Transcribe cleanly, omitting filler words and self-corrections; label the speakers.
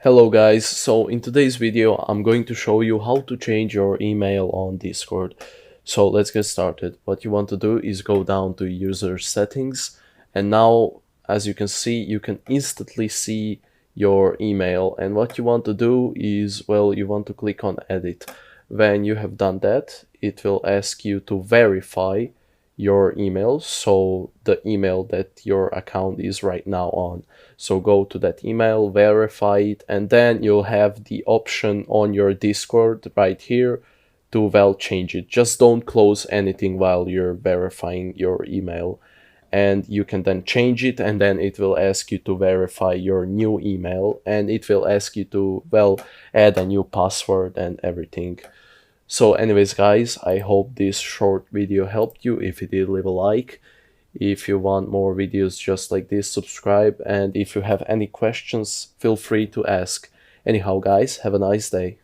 Speaker 1: Hello guys, so in today's video I'm going to show you how to change your email on Discord. So let's get started. What you want to do is go down to user settings, and now as you can see you can instantly see your email, and what you want to do is, well, you want to click on edit. When you have done that, it will ask you to verify your email, so the email that your account is right now on. So go to that email, verify it, and then you'll have the option on your Discord right here to, well, change it. Just don't close anything while you're verifying your email, and you can then change it, and then it will ask you to verify your new email, and it will ask you to, well, add a new password and everything. So anyways guys, I hope this short video helped you. If it did, leave a like. If you want more videos just like this, subscribe, and if you have any questions, feel free to ask. Anyhow guys, have a nice day.